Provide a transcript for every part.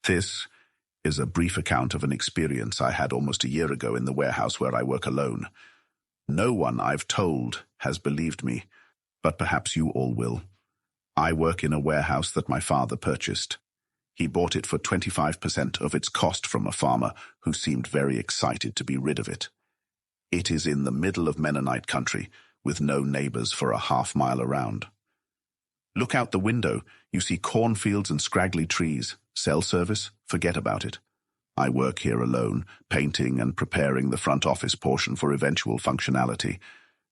This is a brief account of an experience I had almost a year ago in the warehouse where I work alone. No one I've told has believed me, but perhaps you all will. I work in a warehouse that my father purchased. He bought it for 25% of its cost from a farmer who seemed very excited to be rid of it. It is in the middle of Mennonite country, with no neighbors for a half-mile around. Look out the window, you see cornfields and scraggly trees. Cell service? Forget about it. I work here alone, painting and preparing the front office portion for eventual functionality.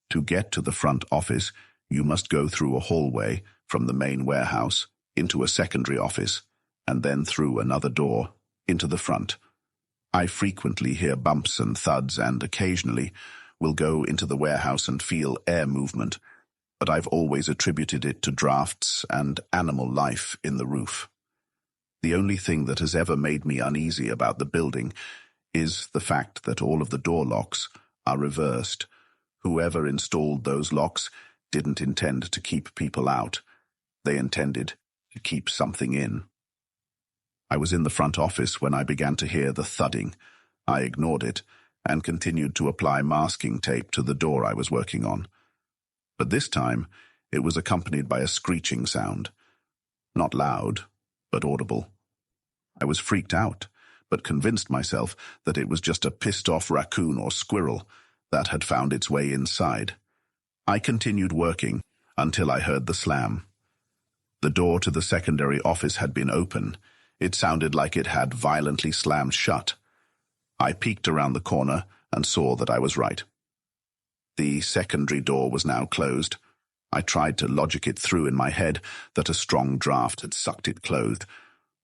To get to the front office, you must go through a hallway from the main warehouse into a secondary office, and then through another door into the front. I frequently hear bumps and thuds and occasionally will go into the warehouse and feel air movement, but I've always attributed it to drafts and animal life in the roof. The only thing that has ever made me uneasy about the building is the fact that all of the door locks are reversed. Whoever installed those locks didn't intend to keep people out. They intended to keep something in. I was in the front office when I began to hear the thudding. I ignored it and continued to apply masking tape to the door I was working on. But this time, it was accompanied by a screeching sound. Not loud, but audible. I was freaked out, but convinced myself that it was just a pissed-off raccoon or squirrel that had found its way inside. I continued working until I heard the slam. The door to the secondary office had been open. It sounded like it had violently slammed shut. I peeked around the corner and saw that I was right. The secondary door was now closed. I tried to logic it through in my head that a strong draft had sucked it closed,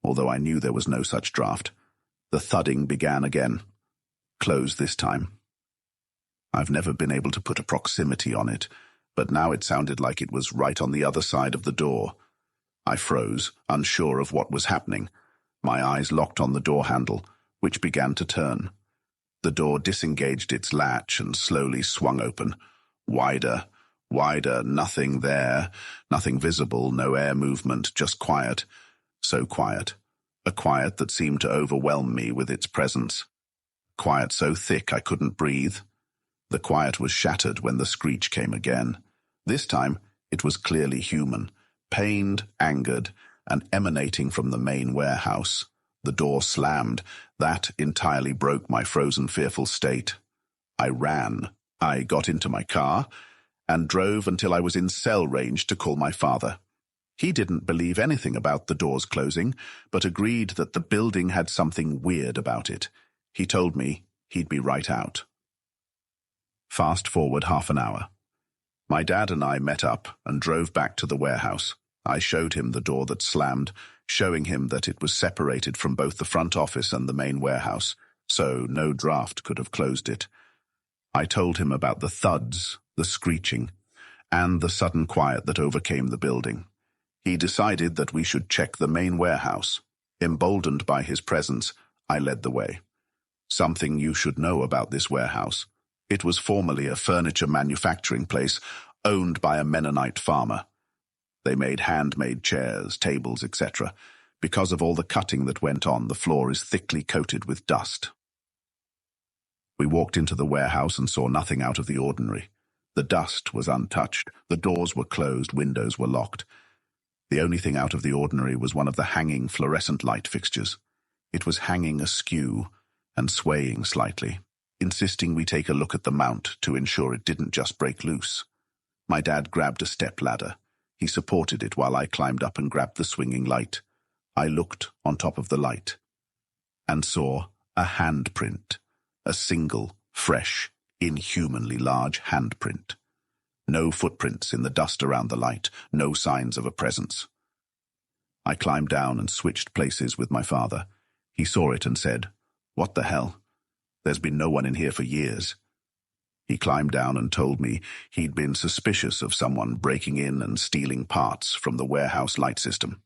although I knew there was no such draft. The thudding began again. Closed this time. I've never been able to put a proximity on it, but now it sounded like it was right on the other side of the door. I froze, unsure of what was happening. My eyes locked on the door handle, which began to turn. The door disengaged its latch and slowly swung open. Wider, wider, nothing there, nothing visible, no air movement, just quiet. So quiet. A quiet that seemed to overwhelm me with its presence. Quiet so thick I couldn't breathe. The quiet was shattered when the screech came again. This time, it was clearly human, pained, angered, and emanating from the main warehouse. The door slammed. That entirely broke my frozen, fearful state. I ran. I got into my car and drove until I was in cell range to call my father. He didn't believe anything about the doors closing, but agreed that the building had something weird about it. He told me he'd be right out. Fast forward half an hour. My dad and I met up and drove back to the warehouse. I showed him the door that slammed, showing him that it was separated from both the front office and the main warehouse, so no draft could have closed it. I told him about the thuds, the screeching, and the sudden quiet that overcame the building. He decided that we should check the main warehouse. Emboldened by his presence, I led the way. Something you should know about this warehouse. It was formerly a furniture manufacturing place owned by a Mennonite farmer. They made handmade chairs, tables, etc. Because of all the cutting that went on, the floor is thickly coated with dust. We walked into the warehouse and saw nothing out of the ordinary. The dust was untouched. The doors were closed, windows were locked. The only thing out of the ordinary was one of the hanging fluorescent light fixtures. It was hanging askew and swaying slightly, insisting we take a look at the mount to ensure it didn't just break loose. My dad grabbed a step ladder. He supported it while I climbed up and grabbed the swinging light. I looked on top of the light and saw a handprint, a single, fresh, inhumanly large handprint. No footprints in the dust around the light, no signs of a presence. I climbed down and switched places with my father. He saw it and said, "What the hell? There's been no one in here for years." He climbed down and told me he'd been suspicious of someone breaking in and stealing parts from the warehouse light system.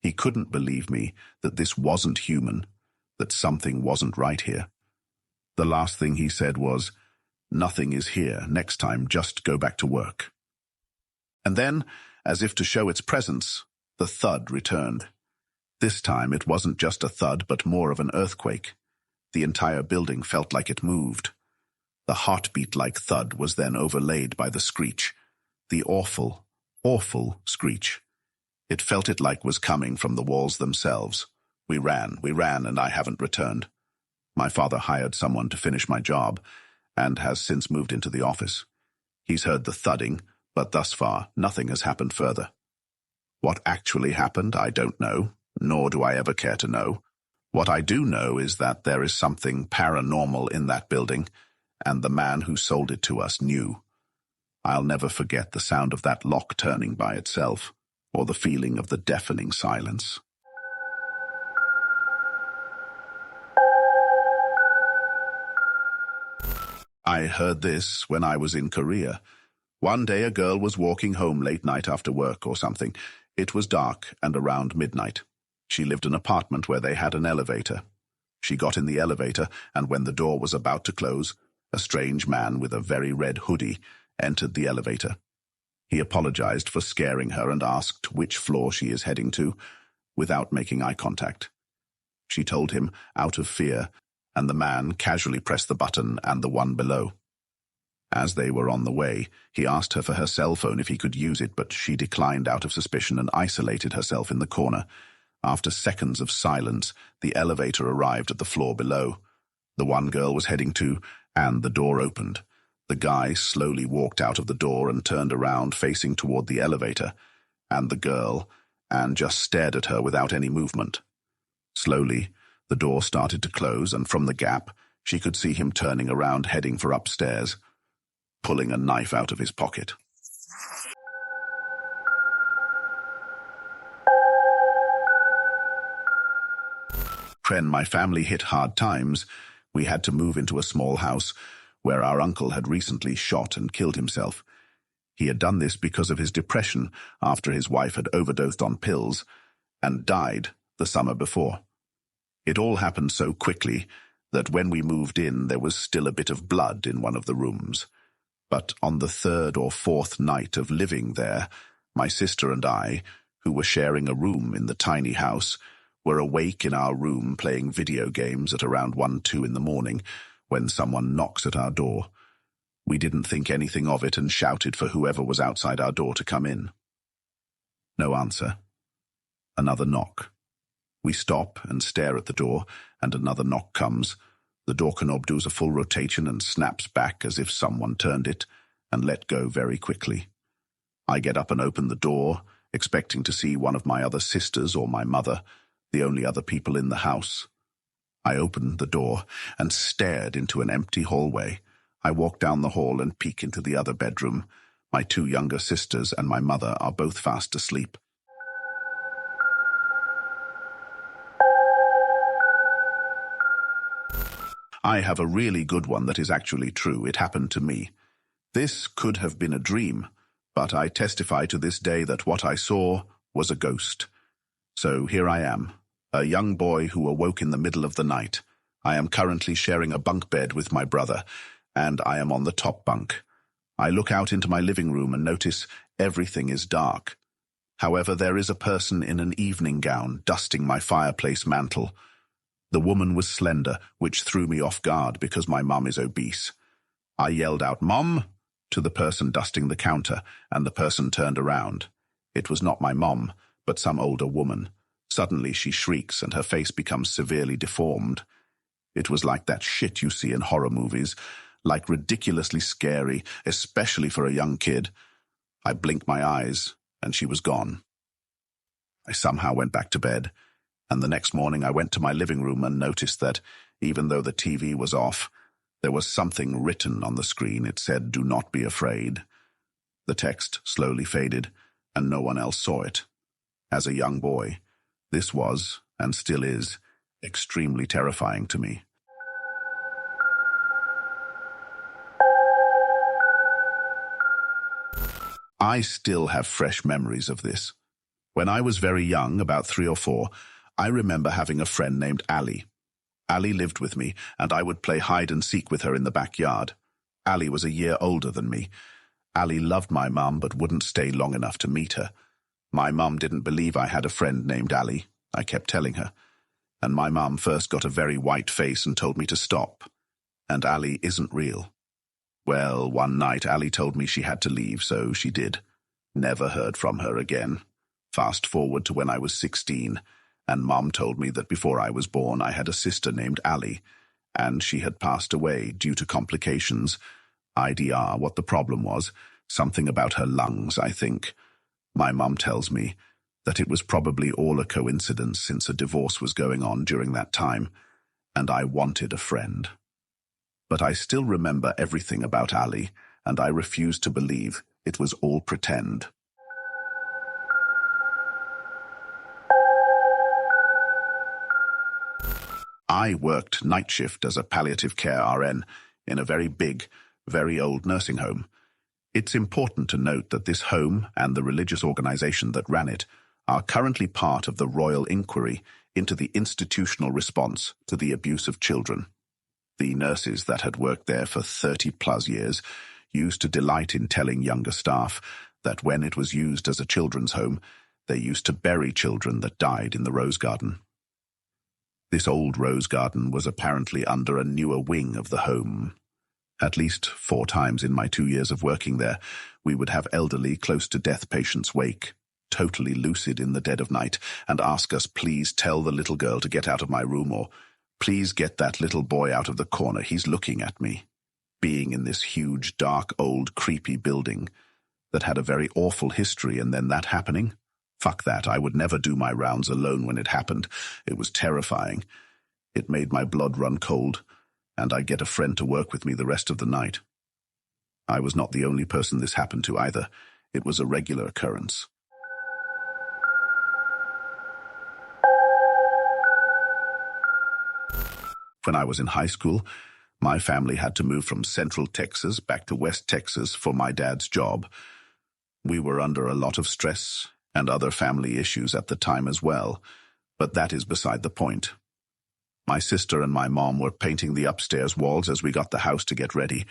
He couldn't believe me that this wasn't human, that something wasn't right here. The last thing he said was, "Nothing is here. Next time, just go back to work." And then, as if to show its presence, the thud returned. This time it wasn't just a thud, but more of an earthquake. The entire building felt like it moved. The heartbeat-like thud was then overlaid by the screech. The awful, awful screech. It felt it like was coming from the walls themselves. We ran, and I haven't returned. My father hired someone to finish my job, and has since moved into the office. He's heard the thudding, but thus far, nothing has happened further. What actually happened, I don't know, nor do I ever care to know. What I do know is that there is something paranormal in that building, and the man who sold it to us knew. I'll never forget the sound of that lock turning by itself, or the feeling of the deafening silence. I heard this when I was in Korea. One day a girl was walking home late night after work or something. It was dark and around midnight. She lived in an apartment where they had an elevator. She got in the elevator, and when the door was about to close, a strange man with a very red hoodie entered the elevator. He apologized for scaring her and asked which floor she is heading to, without making eye contact. She told him out of fear, and the man casually pressed the button and the one below. As they were on the way, he asked her for her cell phone if he could use it, but she declined out of suspicion and isolated herself in the corner. After seconds of silence, the elevator arrived at the floor below. The one girl was heading to, and the door opened. The guy slowly walked out of the door and turned around facing toward the elevator, and the girl, and just stared at her without any movement. Slowly, the door started to close, and from the gap, she could see him turning around heading for upstairs, pulling a knife out of his pocket. When my family hit hard times, we had to move into a small house where our uncle had recently shot and killed himself. He had done this because of his depression after his wife had overdosed on pills and died the summer before. It all happened so quickly that when we moved in, there was still a bit of blood in one of the rooms. But on the third or fourth night of living there, my sister and I, who were sharing a room in the tiny house, were awake in our room playing video games at around 1-2 in the morning when someone knocks at our door. We didn't think anything of it and shouted for whoever was outside our door to come in. No answer. Another knock. We stop and stare at the door, and another knock comes. The doorknob does a full rotation and snaps back as if someone turned it and let go very quickly. I get up and open the door, expecting to see one of my other sisters or my mother, the only other people in the house. I opened the door and stared into an empty hallway. I walk down the hall and peek into the other bedroom. My 2 younger sisters and my mother are both fast asleep. I have a really good one that is actually true. It happened to me. This could have been a dream, but I testify to this day that what I saw was a ghost. So here I am, a young boy who awoke in the middle of the night. I am currently sharing a bunk bed with my brother, and I am on the top bunk. I look out into my living room and notice everything is dark. However, there is a person in an evening gown dusting my fireplace mantel. The woman was slender, which threw me off guard because my mum is obese. I yelled out, "Mom!" to the person dusting the counter, and the person turned around. It was not my mom, but some older woman. Suddenly she shrieks and her face becomes severely deformed. It was like that shit you see in horror movies, like ridiculously scary, especially for a young kid. I blinked my eyes, and she was gone. I somehow went back to bed, and the next morning I went to my living room and noticed that, even though the TV was off, there was something written on the screen. It said, "Do not be afraid." The text slowly faded, and no one else saw it. As a young boy, this was, and still is, extremely terrifying to me. I still have fresh memories of this. When I was very young, about 3 or 4, I remember having a friend named Ali. Ali lived with me, and I would play hide and seek with her in the backyard. Ali was a year older than me. Ali loved my mum but wouldn't stay long enough to meet her. My mum didn't believe I had a friend named Ali. I kept telling her. And my mum first got a very white face and told me to stop. And Ali isn't real. Well, one night Ali told me she had to leave, so she did. Never heard from her again. Fast forward to when I was 16, and Mum told me that before I was born I had a sister named Ali, and she had passed away due to complications. IDR, what the problem was, something about her lungs, I think. My mum tells me that it was probably all a coincidence since a divorce was going on during that time, and I wanted a friend. But I still remember everything about Ali, and I refuse to believe it was all pretend. I worked night shift as a palliative care RN in a very big, very old nursing home. It's important to note that this home and the religious organization that ran it are currently part of the Royal Inquiry into the institutional response to the abuse of children. The nurses that had worked there for 30-plus years used to delight in telling younger staff that when it was used as a children's home, they used to bury children that died in the rose garden. This old rose garden was apparently under a newer wing of the home. At least 4 times in my 2 years of working there, we would have elderly, close-to-death patients wake, totally lucid in the dead of night, and ask us, please tell the little girl to get out of my room, or please get that little boy out of the corner, he's looking at me. Being in this huge, dark, old, creepy building that had a very awful history, and then that happening? Fuck that, I would never do my rounds alone when it happened. It was terrifying. It made my blood run cold, and I'd get a friend to work with me the rest of the night. I was not the only person this happened to either. It was a regular occurrence. When I was in high school, my family had to move from Central Texas back to West Texas for my dad's job. We were under a lot of stress and other family issues at the time as well, but that is beside the point. My sister and my mom were painting the upstairs walls as we got the house to get ready.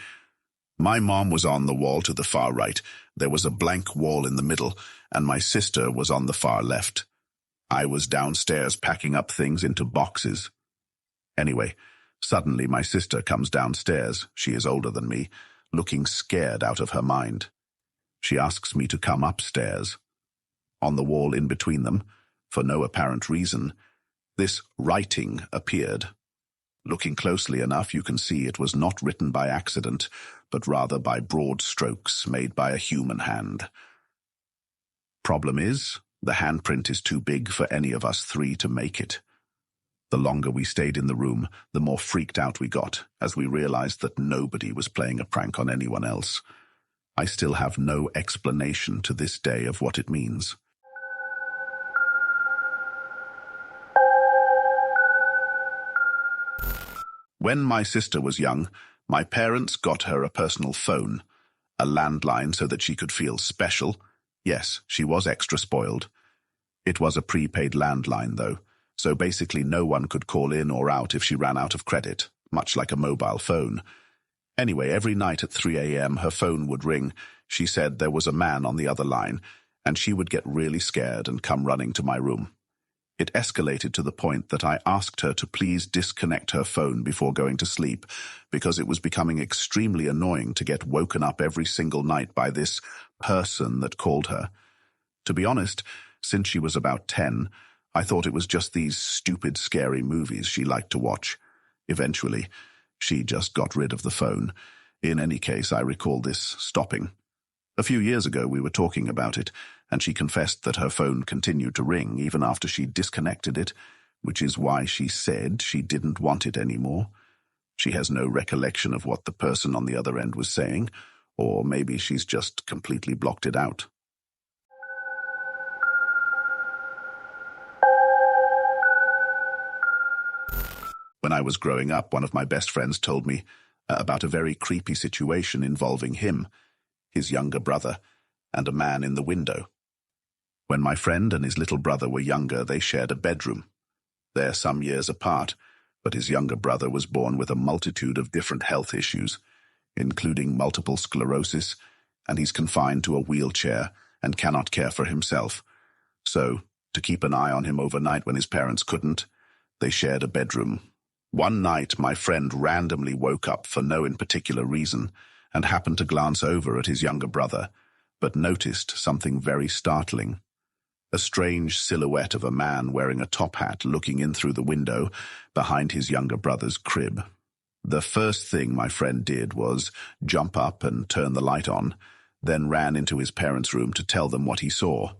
My mom was on the wall to the far right. There was a blank wall in the middle, and my sister was on the far left. I was downstairs packing up things into boxes. Anyway, suddenly my sister comes downstairs, she is older than me, looking scared out of her mind. She asks me to come upstairs. On the wall in between them, for no apparent reason, this writing appeared. Looking closely enough, you can see it was not written by accident, but rather by broad strokes made by a human hand. Problem is, the handprint is too big for any of us 3 to make it. The longer we stayed in the room, the more freaked out we got, as we realized that nobody was playing a prank on anyone else. I still have no explanation to this day of what it means. When my sister was young, my parents got her a personal phone, a landline so that she could feel special. Yes, she was extra spoiled. It was a prepaid landline, though, so basically no one could call in or out if she ran out of credit, much like a mobile phone. Anyway, every night at 3 a.m. her phone would ring. She said there was a man on the other line, and she would get really scared and come running to my room. It escalated to the point that I asked her to please disconnect her phone before going to sleep, because it was becoming extremely annoying to get woken up every single night by this person that called her. To be honest, since she was about 10, I thought it was just these stupid, scary movies she liked to watch. Eventually, she just got rid of the phone. In any case, I recall this stopping. A few years ago, we were talking about it, and she confessed that her phone continued to ring even after she disconnected it, which is why she said she didn't want it anymore. She has no recollection of what the person on the other end was saying, or maybe she's just completely blocked it out. When I was growing up, one of my best friends told me about a very creepy situation involving him, his younger brother, and a man in the window. When my friend and his little brother were younger, they shared a bedroom. They're some years apart, but his younger brother was born with a multitude of different health issues, including multiple sclerosis, and he's confined to a wheelchair and cannot care for himself. So, to keep an eye on him overnight when his parents couldn't. They shared a bedroom. One night, my friend randomly woke up for no in particular reason and happened to glance over at his younger brother, but noticed something very startling. A strange silhouette of a man wearing a top hat looking in through the window behind his younger brother's crib. The first thing my friend did was jump up and turn the light on, then ran into his parents' room to tell them what he saw.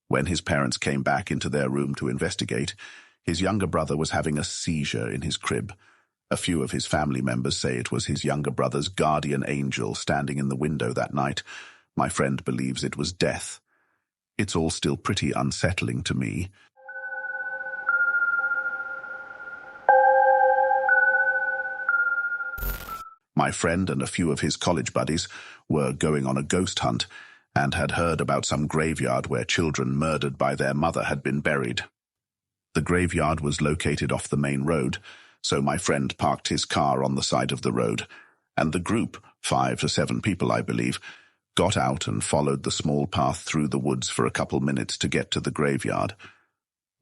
When his parents came back into their room to investigate, his younger brother was having a seizure in his crib. A few of his family members say it was his younger brother's guardian angel standing in the window that night. My friend believes it was death. It's all still pretty unsettling to me. My friend and a few of his college buddies were going on a ghost hunt and had heard about some graveyard where children murdered by their mother had been buried. The graveyard was located off the main road, so my friend parked his car on the side of the road, and the group, 5 to 7 people I believe, got out and followed the small path through the woods for a couple minutes to get to the graveyard.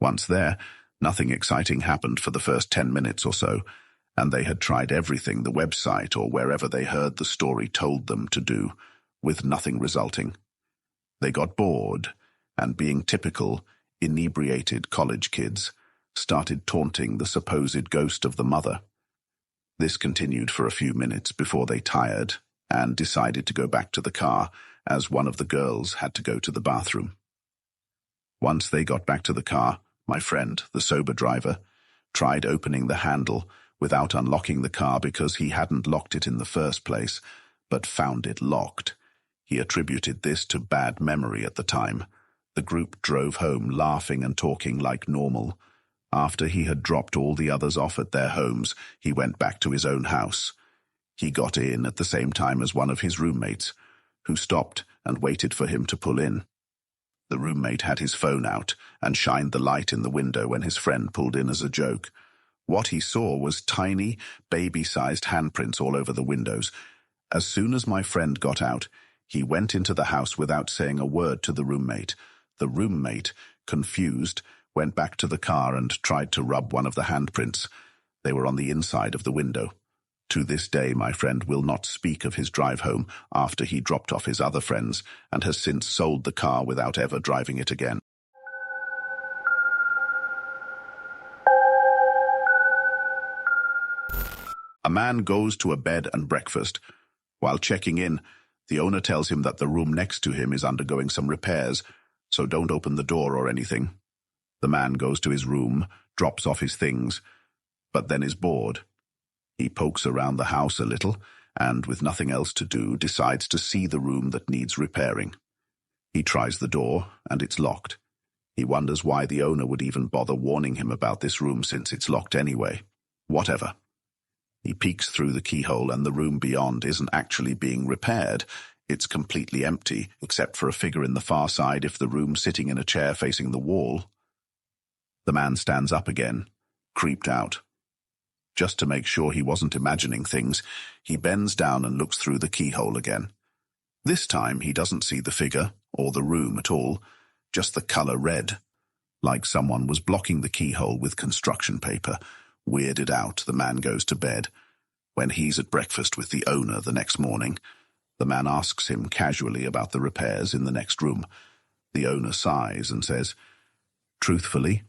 Once there, nothing exciting happened for the first 10 minutes or so, and they had tried everything the website or wherever they heard the story told them to do, with nothing resulting. They got bored, and being typical, inebriated college kids, started taunting the supposed ghost of the mother. This continued for a few minutes before they tired and decided to go back to the car, as one of the girls had to go to the bathroom. Once they got back to the car, my friend, the sober driver, tried opening the handle without unlocking the car because he hadn't locked it in the first place, but found it locked. He attributed this to bad memory at the time. The group drove home laughing and talking like normal. After he had dropped all the others off at their homes, he went back to his own house. He got in at the same time as one of his roommates, who stopped and waited for him to pull in. The roommate had his phone out and shined the light in the window when his friend pulled in as a joke. What he saw was tiny, baby-sized handprints all over the windows. As soon as my friend got out, he went into the house without saying a word to the roommate. The roommate, confused, went back to the car and tried to rub one of the handprints. They were on the inside of the window. To this day, my friend will not speak of his drive home after he dropped off his other friends and has since sold the car without ever driving it again. A man goes to a bed and breakfast. While checking in, the owner tells him that the room next to him is undergoing some repairs, so don't open the door or anything. The man goes to his room, drops off his things, but then is bored. He pokes around the house a little, and with nothing else to do, decides to see the room that needs repairing. He tries the door, and it's locked. He wonders why the owner would even bother warning him about this room since it's locked anyway. Whatever. He peeks through the keyhole, and the room beyond isn't actually being repaired. It's completely empty, except for a figure in the far side if the room sitting in a chair facing the wall. The man stands up again, creeped out. Just to make sure he wasn't imagining things, he bends down and looks through the keyhole again. This time he doesn't see the figure or the room at all, just the color red, like someone was blocking the keyhole with construction paper. Weirded out, the man goes to bed. When he's at breakfast with the owner the next morning, the man asks him casually about the repairs in the next room. The owner sighs and says, "Truthfully,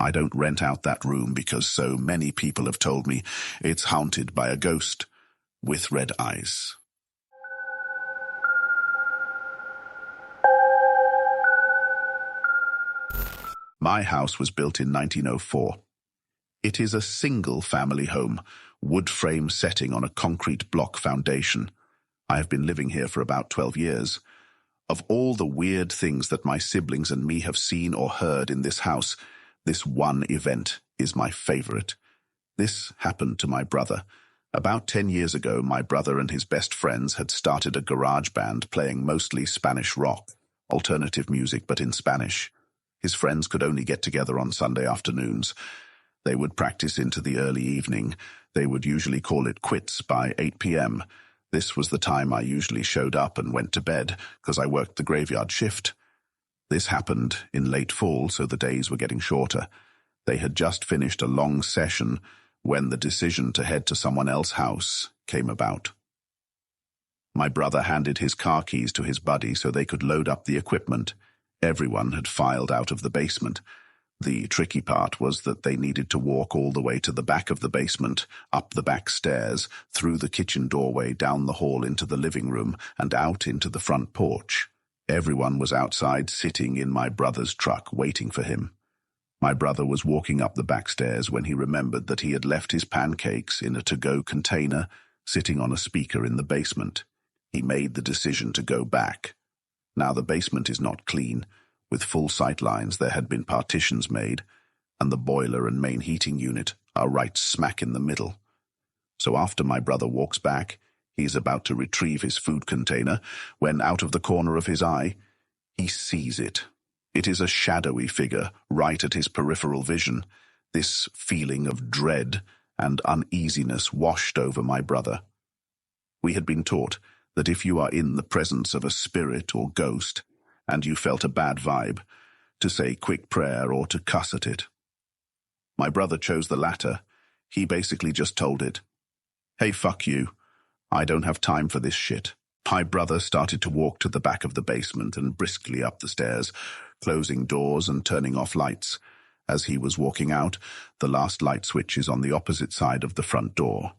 I don't rent out that room because so many people have told me it's haunted by a ghost with red eyes." My house was built in 1904. It is a single-family home, wood frame setting on a concrete block foundation. I have been living here for about 12 years. Of all the weird things that my siblings and me have seen or heard in this house, this one event is my favorite. This happened to my brother. About 10 years ago, my brother and his best friends had started a garage band playing mostly Spanish rock, alternative music but in Spanish. His friends could only get together on Sunday afternoons. They would practice into the early evening. They would usually call it quits by 8 p.m. This was the time I usually showed up and went to bed, because I worked the graveyard shift. This happened in late fall, so the days were getting shorter. They had just finished a long session when the decision to head to someone else's house came about. My brother handed his car keys to his buddy so they could load up the equipment. Everyone had filed out of the basement. The tricky part was that they needed to walk all the way to the back of the basement, up the back stairs, through the kitchen doorway, down the hall into the living room, and out into the front porch. Everyone was outside, sitting in my brother's truck, waiting for him. My brother was walking up the back stairs when he remembered that he had left his pancakes in a to-go container, sitting on a speaker in the basement. He made the decision to go back. Now the basement is not clean. With full sight lines, there had been partitions made, and the boiler and main heating unit are right smack in the middle. So after my brother walks back, he's about to retrieve his food container, when out of the corner of his eye, he sees it. It is a shadowy figure right at his peripheral vision. This feeling of dread and uneasiness washed over my brother. We had been taught that if you are in the presence of a spirit or ghost, and you felt a bad vibe, to say quick prayer or to cuss at it. My brother chose the latter. He basically just told it, "Hey, fuck you. I don't have time for this shit." My brother started to walk to the back of the basement and briskly up the stairs, closing doors and turning off lights. As he was walking out, the last light switch is on the opposite side of the front door.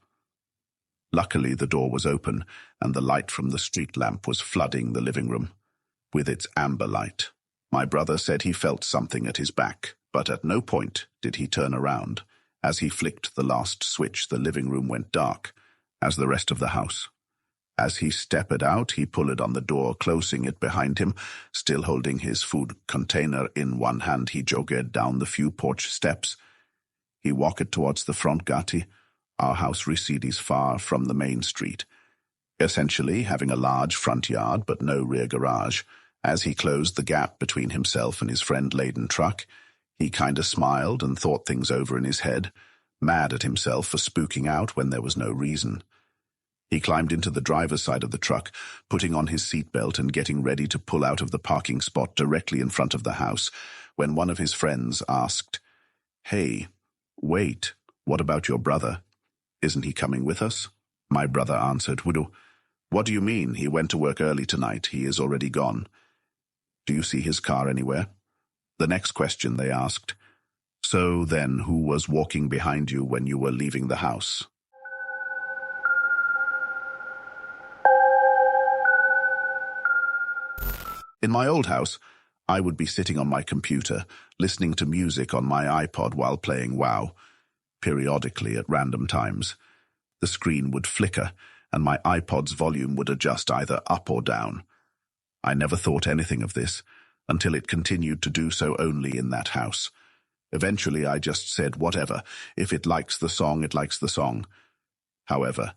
Luckily, the door was open, and the light from the street lamp was flooding the living room with its amber light. My brother said he felt something at his back, but at no point did he turn around. As he flicked the last switch, the living room went dark, as the rest of the house. As he stepped out, he pulled on the door, closing it behind him. Still holding his food container in one hand, he jogged down the few porch steps. He walked towards the front gate. Our house resides far from the main street, essentially having a large front yard but no rear garage. As he closed the gap between himself and his friend-laden truck, he kinda smiled and thought things over in his head, mad at himself for spooking out when there was no reason. He climbed into the driver's side of the truck, putting on his seatbelt and getting ready to pull out of the parking spot directly in front of the house, when one of his friends asked, "Hey, wait, what about your brother? Isn't he coming with us?" My brother answered, "What do you mean? He went to work early tonight. He is already gone. Do you see his car anywhere?" The next question they asked, "So then, who was walking behind you when you were leaving the house?" In my old house, I would be sitting on my computer, listening to music on my iPod while playing WoW. Periodically, at random times, the screen would flicker, and my iPod's volume would adjust either up or down. I never thought anything of this, until it continued to do so only in that house. Eventually, I just said, whatever. If it likes the song, it likes the song. However,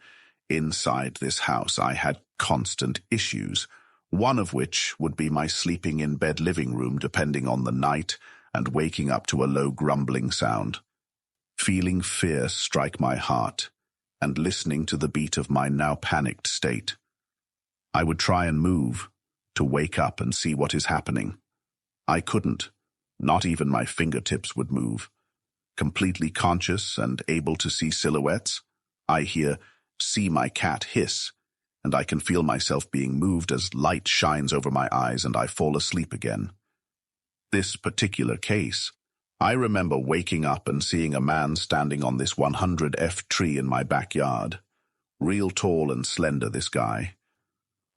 inside this house, I had constant issues, one of which would be my sleeping in bed living room depending on the night and waking up to a low grumbling sound. Feeling fear strike my heart and listening to the beat of my now panicked state. I would try and move to wake up and see what is happening. I couldn't. Not even my fingertips would move. Completely conscious and able to see silhouettes, I see my cat hiss, and I can feel myself being moved as light shines over my eyes and I fall asleep again. This particular case, I remember waking up and seeing a man standing on this 100F tree in my backyard. Real tall and slender, this guy.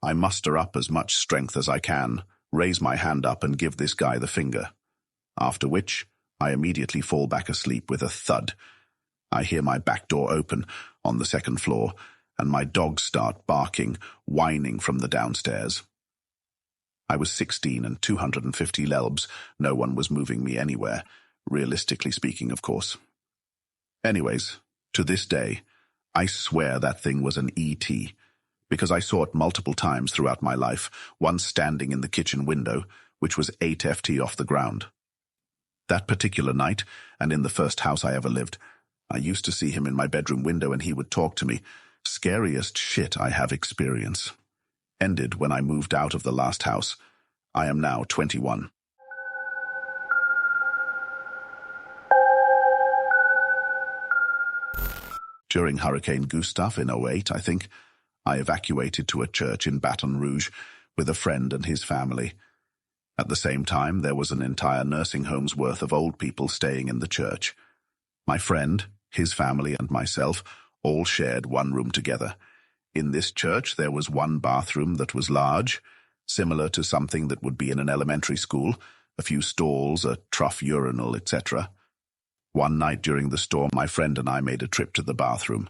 I muster up as much strength as I can, raise my hand up and give this guy the finger. After which, I immediately fall back asleep with a thud. I hear my back door open on the second floor, and my dogs start barking, whining from the downstairs. I was 16 and 250 lelbs. No one was moving me anywhere, realistically speaking, of course. Anyways, to this day, I swear that thing was an ET, because I saw it multiple times throughout my life, once standing in the kitchen window, which was 8 FT off the ground. That particular night, and in the first house I ever lived, I used to see him in my bedroom window and he would talk to me. Scariest shit I have experienced. Ended when I moved out of the last house. I am now 21. During Hurricane Gustav in '08, I think, I evacuated to a church in Baton Rouge with a friend and his family. At the same time, there was an entire nursing home's worth of old people staying in the church. My friend, his family, and myself all shared one room together. In this church, there was one bathroom that was large, similar to something that would be in an elementary school, a few stalls, a trough urinal, etc. One night during the storm, my friend and I made a trip to the bathroom.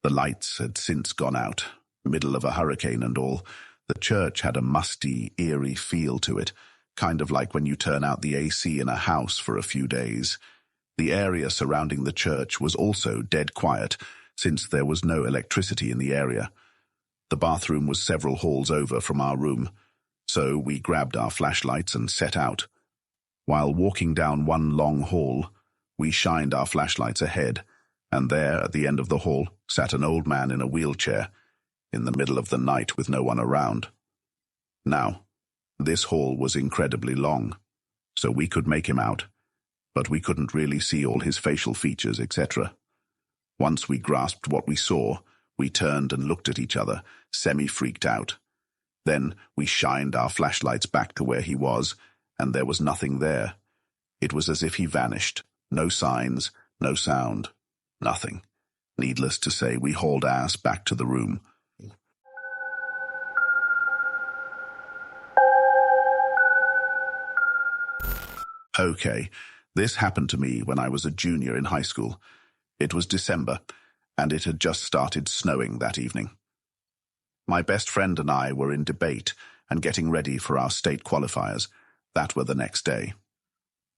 The lights had since gone out, middle of a hurricane and all. The church had a musty, eerie feel to it, kind of like when you turn out the AC in a house for a few days. The area surrounding the church was also dead quiet, since there was no electricity in the area. The bathroom was several halls over from our room, so we grabbed our flashlights and set out. While walking down one long hall, we shined our flashlights ahead, and there, at the end of the hall, sat an old man in a wheelchair, in the middle of the night with no one around. Now, this hall was incredibly long, so we could make him out, but we couldn't really see all his facial features, etc. Once we grasped what we saw, we turned and looked at each other, semi-freaked out. Then we shined our flashlights back to where he was, and there was nothing there. It was as if he vanished. No signs, no sound, nothing. Needless to say, we hauled ass back to the room. Okay, this happened to me when I was a junior in high school. It was December, and it had just started snowing that evening. My best friend and I were in debate and getting ready for our state qualifiers. That were the next day.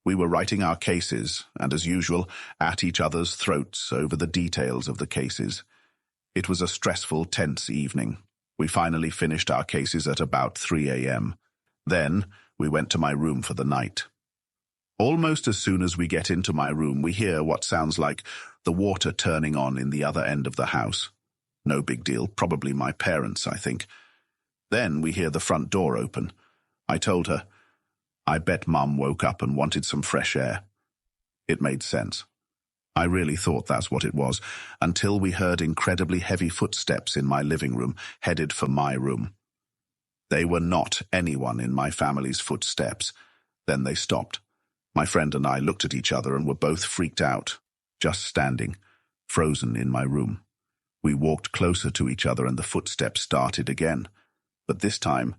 We were writing our cases, and as usual, at each other's throats over the details of the cases. It was a stressful, tense evening. We finally finished our cases at about 3 a.m. Then we went to my room for the night. Almost as soon as we get into my room, we hear what sounds like the water turning on in the other end of the house. No big deal, probably my parents, I think. Then we hear the front door open. I told her, I bet Mum woke up and wanted some fresh air. It made sense. I really thought that's what it was, until we heard incredibly heavy footsteps in my living room, headed for my room. They were not anyone in my family's footsteps. Then they stopped. My friend and I looked at each other and were both freaked out, just standing, frozen in my room. We walked closer to each other and the footsteps started again, but this time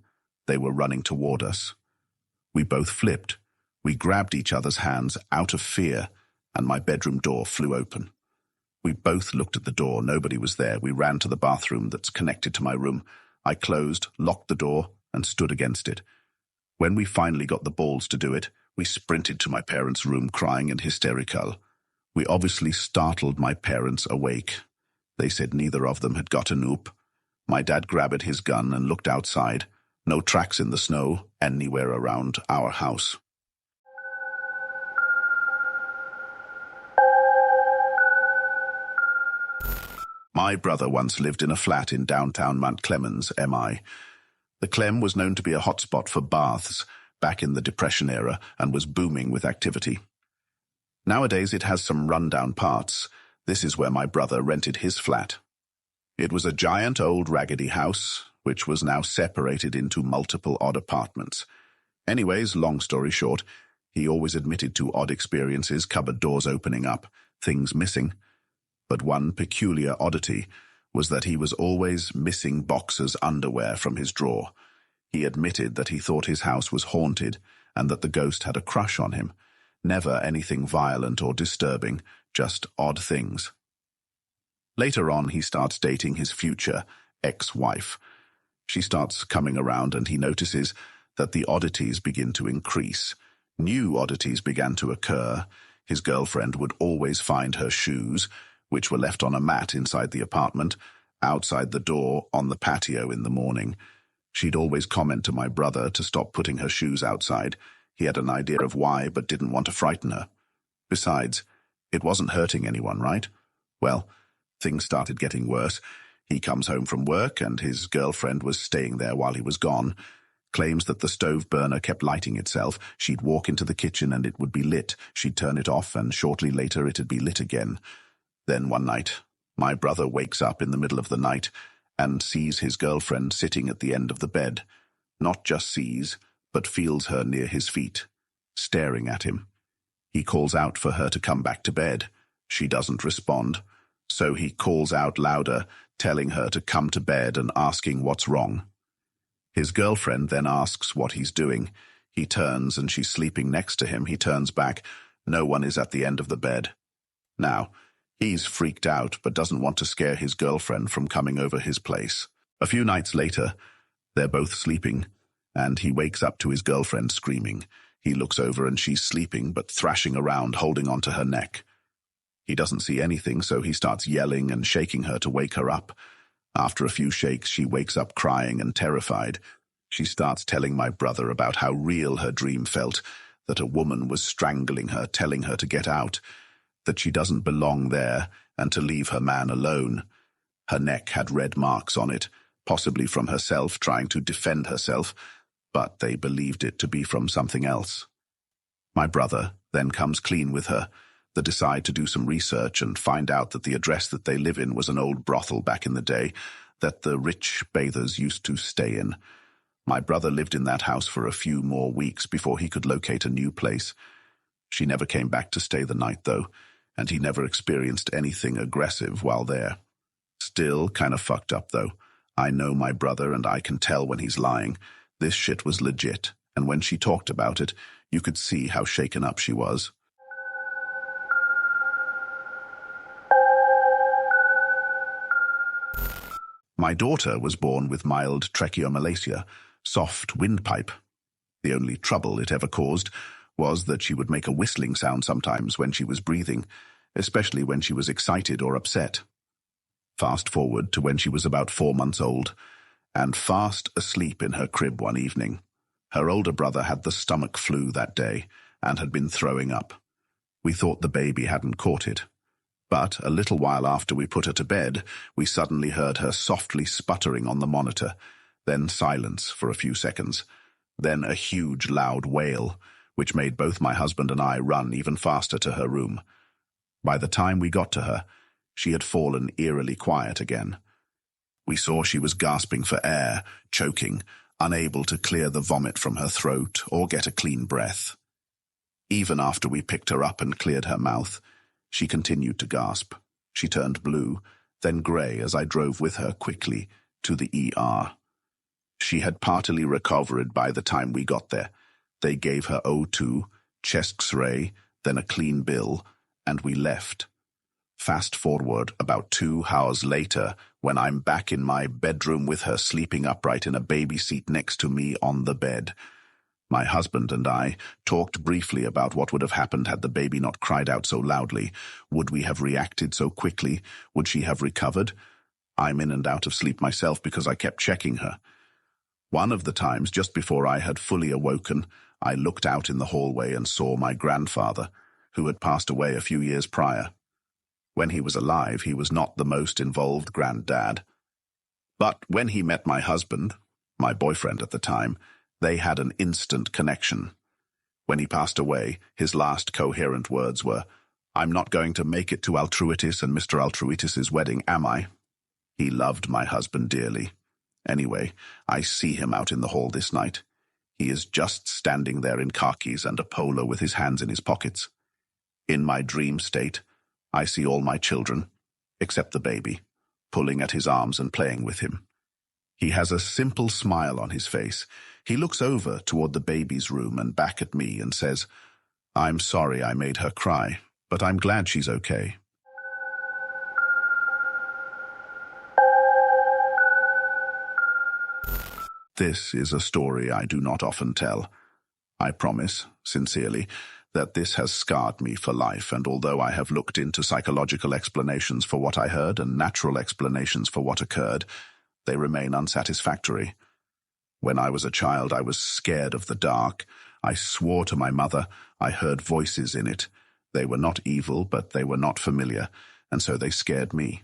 they were running toward us. We both flipped. We grabbed each other's hands out of fear, and my bedroom door flew open. We both looked at the door. Nobody was there. We ran to the bathroom that's connected to my room. I closed, locked the door, and stood against it. When we finally got the balls to do it, we sprinted to my parents' room crying and hysterical. We obviously startled my parents awake. They said neither of them had gotten up. My dad grabbed his gun and looked outside. No tracks in the snow anywhere around our house. My brother once lived in a flat in downtown Mount Clemens, MI. The Clem was known to be a hotspot for baths back in the Depression era and was booming with activity. Nowadays it has some rundown parts. This is where my brother rented his flat. It was a giant old raggedy house, which was now separated into multiple odd apartments. Anyways, long story short, he always admitted to odd experiences, cupboard doors opening up, things missing. But one peculiar oddity was that he was always missing boxers' underwear from his drawer. He admitted that he thought his house was haunted and that the ghost had a crush on him. Never anything violent or disturbing, just odd things. Later on, he starts dating his future ex-wife. She starts coming around and he notices that the oddities begin to increase. New oddities began to occur. His girlfriend would always find her shoes, which were left on a mat inside the apartment, outside the door on the patio in the morning. She'd always comment to my brother to stop putting her shoes outside. He had an idea of why, but didn't want to frighten her. Besides, it wasn't hurting anyone, right? Well, things started getting worse. He comes home from work, and his girlfriend was staying there while he was gone. Claims that the stove burner kept lighting itself. She'd walk into the kitchen and it would be lit. She'd turn it off, and shortly later it'd be lit again. Then one night, My brother wakes up in the middle of the night and sees his girlfriend sitting at the end of the bed. Not just sees, but feels her near his feet, staring at him. He calls out for her to come back to bed. She doesn't respond, so he calls out louder, telling her to come to bed and asking what's wrong. His girlfriend then asks what he's doing. He turns and she's sleeping next to him. He turns back. No one is at the end of the bed. Now, he's freaked out but doesn't want to scare his girlfriend from coming over his place. A few nights later, they're both sleeping, and he wakes up to his girlfriend screaming. He looks over and she's sleeping but thrashing around, holding onto her neck. He doesn't see anything, so he starts yelling and shaking her to wake her up. After a few shakes, she wakes up crying and terrified. She starts telling my brother about how real her dream felt, that a woman was strangling her, telling her to get out, that she doesn't belong there and to leave her man alone. Her neck had red marks on it, possibly from herself trying to defend herself, but they believed it to be from something else. My brother then comes clean with her. They decide to do some research and find out that the address that they live in was an old brothel back in the day that the rich bathers used to stay in. My brother lived in that house for a few more weeks before he could locate a new place. She never came back to stay the night, though, and he never experienced anything aggressive while there. Still kind of fucked up, though. I know my brother and I can tell when he's lying. This shit was legit, and when she talked about it, you could see how shaken up she was. My daughter was born with mild tracheomalacia, soft windpipe. The only trouble it ever caused was that she would make a whistling sound sometimes when she was breathing, especially when she was excited or upset. Fast forward to when she was about 4 months old, and fast asleep in her crib one evening. Her older brother had the stomach flu that day and had been throwing up. We thought the baby hadn't caught it. But a little while after we put her to bed, we suddenly heard her softly sputtering on the monitor, then silence for a few seconds, then a huge loud wail, which made both my husband and I run even faster to her room. By the time we got to her, she had fallen eerily quiet again. We saw she was gasping for air, choking, unable to clear the vomit from her throat or get a clean breath. Even after we picked her up and cleared her mouth, she continued to gasp. She turned blue, then grey as I drove with her quickly to the ER. She had partly recovered by the time we got there. They gave her O2, chest X-ray, then a clean bill, and we left. Fast forward about 2 hours later, when I'm back in my bedroom with her sleeping upright in a baby seat next to me on the bed. My husband and I talked briefly about what would have happened had the baby not cried out so loudly. Would we have reacted so quickly? Would she have recovered? I'm in and out of sleep myself because I kept checking her. One of the times, just before I had fully awoken, I looked out in the hallway and saw my grandfather, who had passed away a few years prior. When he was alive, he was not the most involved granddad. But when he met my husband, my boyfriend at the time, they had an instant connection. When he passed away, his last coherent words were, "I'm not going to make it to Altruitis and Mr. Altruitis's wedding, am I?" He loved my husband dearly. Anyway, I see him out in the hall this night. He is just standing there in khakis and a polo with his hands in his pockets. In my dream state, I see all my children, except the baby, pulling at his arms and playing with him. He has a simple smile on his face. He looks over toward the baby's room and back at me and says, "I'm sorry I made her cry, but I'm glad she's okay." This is a story I do not often tell. I promise, sincerely, that this has scarred me for life, and although I have looked into psychological explanations for what I heard and natural explanations for what occurred, they remain unsatisfactory. When I was a child, I was scared of the dark. I swore to my mother I heard voices in it. They were not evil, but they were not familiar, and so they scared me.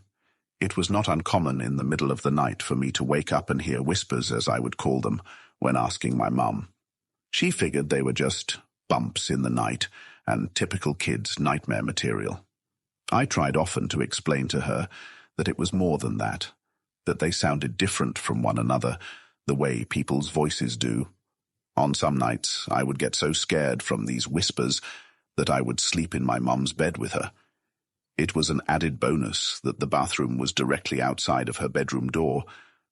It was not uncommon in the middle of the night for me to wake up and hear whispers, as I would call them, when asking my mum. She figured they were just bumps in the night and typical kids' nightmare material. I tried often to explain to her that it was more than that they sounded different from one another, the way people's voices do. On some nights, I would get so scared from these whispers that I would sleep in my mum's bed with her. It was an added bonus that the bathroom was directly outside of her bedroom door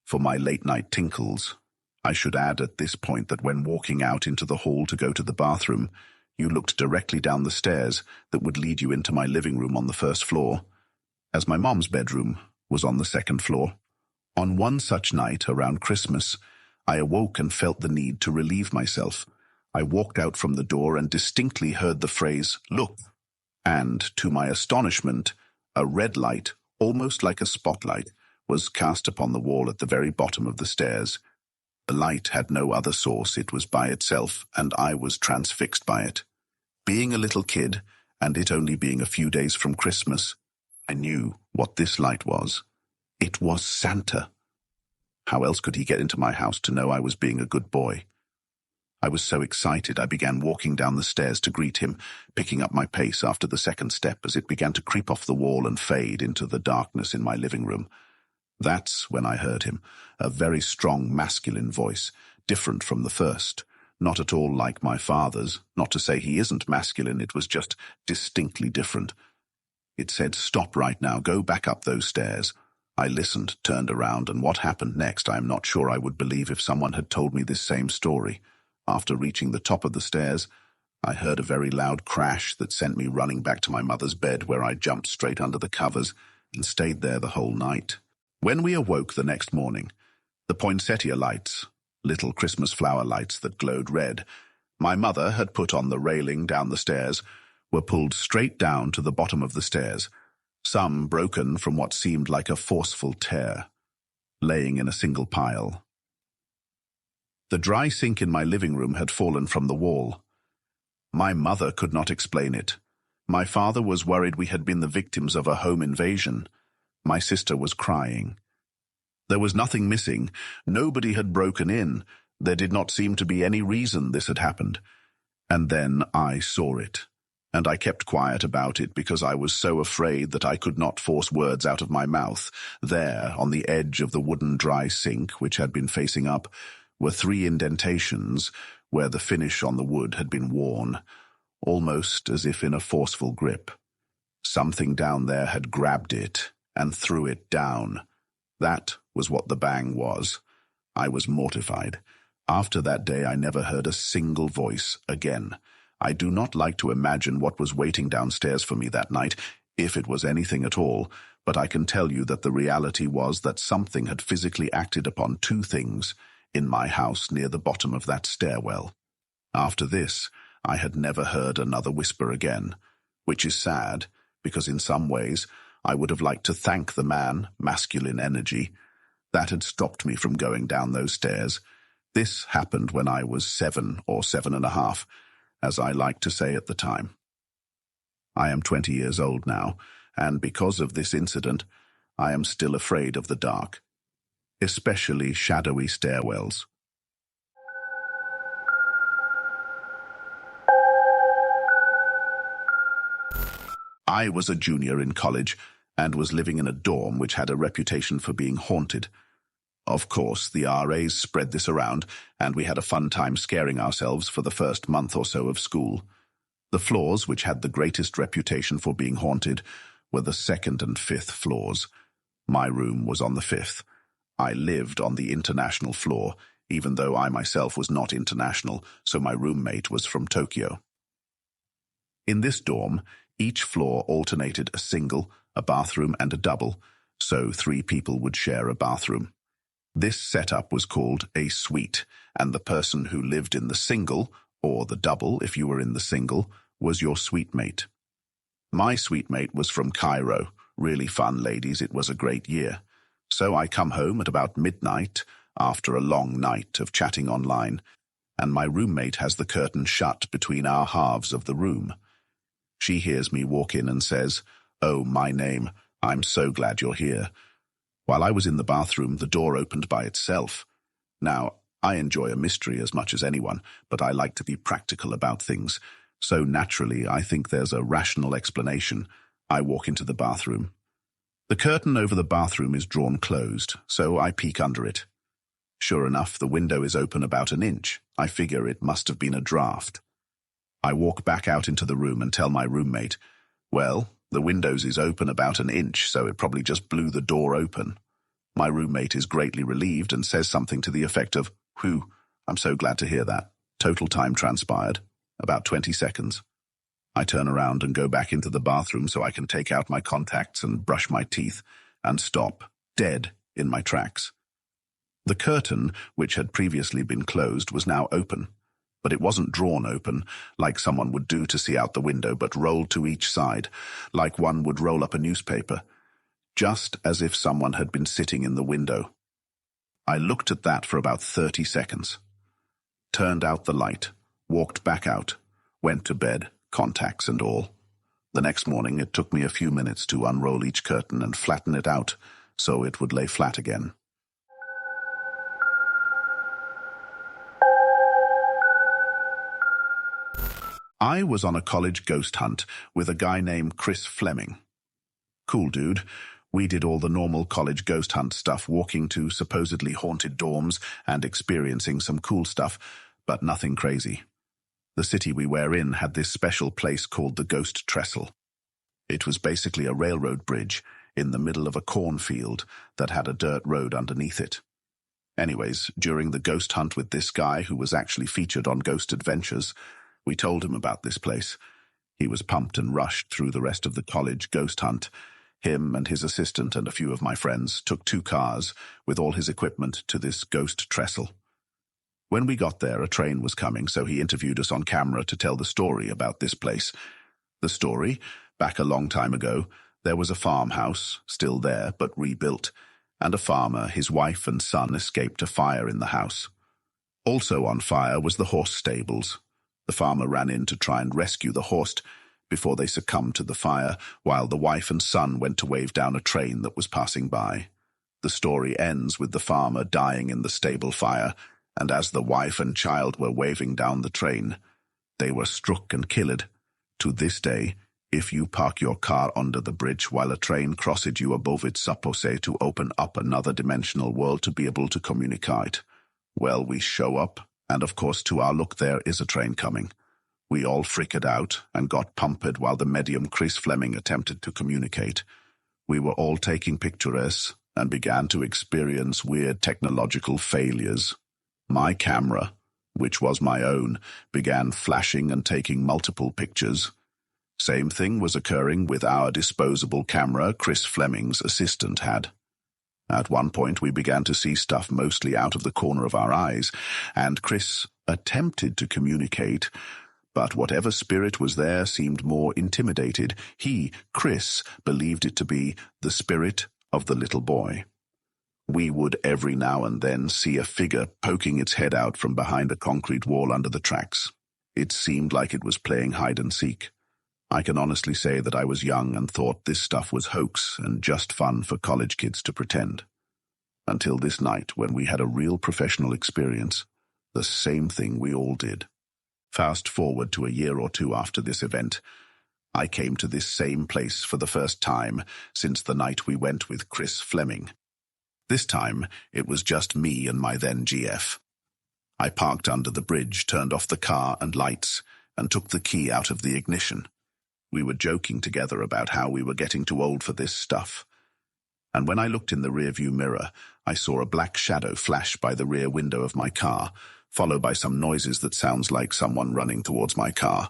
for my late-night tinkles. I should add at this point that when walking out into the hall to go to the bathroom, you looked directly down the stairs that would lead you into my living room on the first floor, as my mom's bedroom was on the second floor. On one such night around Christmas, I awoke and felt the need to relieve myself. I walked out from the door and distinctly heard the phrase, "Look," and, to my astonishment, a red light, almost like a spotlight, was cast upon the wall at the very bottom of the stairs. The light had no other source, it was by itself, and I was transfixed by it. Being a little kid, and it only being a few days from Christmas, I knew what this light was. It was Santa. How else could he get into my house to know I was being a good boy? I was so excited I began walking down the stairs to greet him, picking up my pace after the second step as it began to creep off the wall and fade into the darkness in my living room. That's when I heard him, a very strong masculine voice, different from the first, not at all like my father's. Not to say he isn't masculine, it was just distinctly different. It said, "Stop right now, go back up those stairs." I listened, turned around, and what happened next I am not sure I would believe if someone had told me this same story. After reaching the top of the stairs, I heard a very loud crash that sent me running back to my mother's bed, where I jumped straight under the covers and stayed there the whole night. When we awoke the next morning, the poinsettia lights, little Christmas flower lights that glowed red, my mother had put on the railing down the stairs, were pulled straight down to the bottom of the stairs, some broken from what seemed like a forceful tear, laying in a single pile. The dry sink in my living room had fallen from the wall. My mother could not explain it. My father was worried we had been the victims of a home invasion. My sister was crying. There was nothing missing. Nobody had broken in. There did not seem to be any reason this had happened. And then I saw it. And I kept quiet about it because I was so afraid that I could not force words out of my mouth. There, on the edge of the wooden dry sink, which had been facing up, were 3 indentations where the finish on the wood had been worn, almost as if in a forceful grip. Something down there had grabbed it and threw it down. That was what the bang was. I was mortified. After that day, I never heard a single voice again. I do not like to imagine what was waiting downstairs for me that night, if it was anything at all, but I can tell you that the reality was that something had physically acted upon 2 things in my house near the bottom of that stairwell. After this, I had never heard another whisper again, which is sad, because in some ways I would have liked to thank the man, masculine energy, that had stopped me from going down those stairs. This happened when I was 7 or 7.5, as I liked to say at the time. I am 20 years old now, and because of this incident, I am still afraid of the dark, especially shadowy stairwells. I was a junior in college and was living in a dorm which had a reputation for being haunted. Of course, the RAs spread this around, and we had a fun time scaring ourselves for the first month or so of school. The floors, which had the greatest reputation for being haunted, were the 2nd and 5th floors. My room was on the 5th. I lived on the international floor, even though I myself was not international, so my roommate was from Tokyo. In this dorm, each floor alternated a single, a bathroom, and a double, so 3 people would share a bathroom. This setup was called a suite, and the person who lived in the single, or the double if you were in the single, was your suite mate. My suite mate was from Cairo. Really fun, ladies, it was a great year. So I come home at about midnight, after a long night of chatting online, and my roommate has the curtain shut between our halves of the room. She hears me walk in and says, "Oh, my name, I'm so glad you're here." While I was in the bathroom, the door opened by itself. Now, I enjoy a mystery as much as anyone, but I like to be practical about things. So naturally, I think there's a rational explanation. I walk into the bathroom. The curtain over the bathroom is drawn closed, so I peek under it. Sure enough, the window is open about an inch. I figure it must have been a draft. I walk back out into the room and tell my roommate, well, the windows is open about an inch, so it probably just blew the door open. My roommate is greatly relieved and says something to the effect of, whew, I'm so glad to hear that. Total time transpired, about 20 seconds. I turn around and go back into the bathroom so I can take out my contacts and brush my teeth and stop, dead, in my tracks. The curtain, which had previously been closed, was now open, but it wasn't drawn open, like someone would do to see out the window, but rolled to each side, like one would roll up a newspaper, just as if someone had been sitting in the window. I looked at that for about 30 seconds, turned out the light, walked back out, went to bed, contacts and all. The next morning it took me a few minutes to unroll each curtain and flatten it out so it would lay flat again. I was on a college ghost hunt with a guy named Chris Fleming. Cool dude. We did all the normal college ghost hunt stuff, walking to supposedly haunted dorms and experiencing some cool stuff, but nothing crazy. The city we were in had this special place called the Ghost Trestle. It was basically a railroad bridge in the middle of a cornfield that had a dirt road underneath it. Anyways, during the ghost hunt with this guy who was actually featured on Ghost Adventures, we told him about this place. He was pumped and rushed through the rest of the college ghost hunt. Him and his assistant and a few of my friends took 2 cars with all his equipment to this Ghost Trestle. When we got there, a train was coming, so he interviewed us on camera to tell the story about this place. The story, back a long time ago, there was a farmhouse, still there, but rebuilt, and a farmer, his wife and son escaped a fire in the house. Also on fire was the horse stables. The farmer ran in to try and rescue the horse before they succumbed to the fire, while the wife and son went to wave down a train that was passing by. The story ends with the farmer dying in the stable fire, and as the wife and child were waving down the train, they were struck and killed. To this day, if you park your car under the bridge while a train crosses you above, it's supposed to open up another dimensional world to be able to communicate. Well, we show up, and of course to our look there is a train coming. We all freaked out and got pumped while the medium Chris Fleming attempted to communicate. We were all taking pictures and began to experience weird technological failures. My camera, which was my own, began flashing and taking multiple pictures. Same thing was occurring with our disposable camera Chris Fleming's assistant had. At one point we began to see stuff mostly out of the corner of our eyes, and Chris attempted to communicate, but whatever spirit was there seemed more intimidated. He, Chris, believed it to be the spirit of the little boy. We would every now and then see a figure poking its head out from behind a concrete wall under the tracks. It seemed like it was playing hide and seek. I can honestly say that I was young and thought this stuff was hoax and just fun for college kids to pretend. Until this night when we had a real professional experience, the same thing we all did. Fast forward to a year or 2 after this event, I came to this same place for the first time since the night we went with Chris Fleming. This time, it was just me and my then GF. I parked under the bridge, turned off the car and lights, and took the key out of the ignition. We were joking together about how we were getting too old for this stuff. And when I looked in the rearview mirror, I saw a black shadow flash by the rear window of my car, followed by some noises that sounds like someone running towards my car.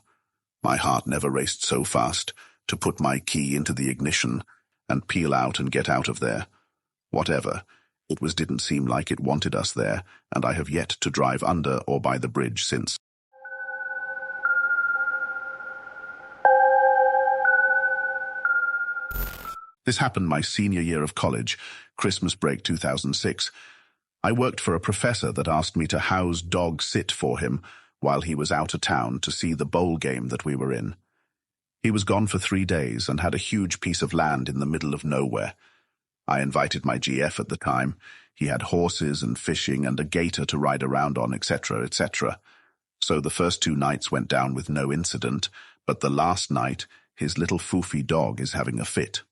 My heart never raced so fast to put my key into the ignition and peel out and get out of there. Whatever, it didn't seem like it wanted us there, and I have yet to drive under or by the bridge since. This happened my senior year of college, Christmas break 2006. I worked for a professor that asked me to house dog sit for him while he was out of town to see the bowl game that we were in. He was gone for 3 days and had a huge piece of land in the middle of nowhere. I invited my GF at the time. He had horses and fishing and a gator to ride around on, etc., etc. So the first 2 nights went down with no incident, but the last night, his little foofy dog is having a fit.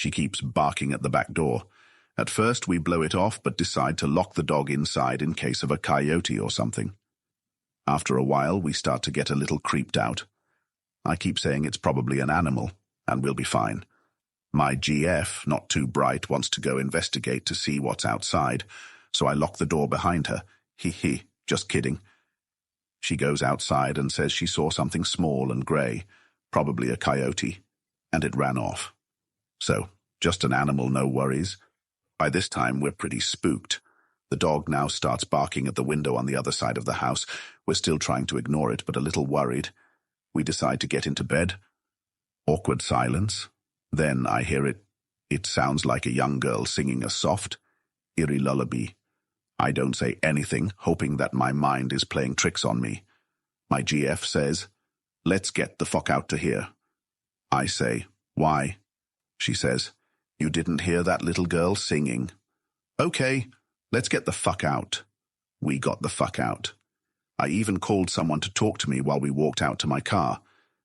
She keeps barking at the back door. At first we blow it off but decide to lock the dog inside in case of a coyote or something. After a while we start to get a little creeped out. I keep saying it's probably an animal, and we'll be fine. My GF, not too bright, wants to go investigate to see what's outside, so I lock the door behind her. Hee, just kidding. She goes outside and says she saw something small and grey, probably a coyote, and it ran off. So, just an animal, no worries. By this time, we're pretty spooked. The dog now starts barking at the window on the other side of the house. We're still trying to ignore it, but a little worried. We decide to get into bed. Awkward silence. Then I hear it. It sounds like a young girl singing a soft, eerie lullaby. I don't say anything, hoping that my mind is playing tricks on me. My GF says, "Let's get the fuck out to here." I say, "Why?" She says, "You didn't hear that little girl singing." "Okay, let's get the fuck out." We got the fuck out. I even called someone to talk to me while we walked out to my car.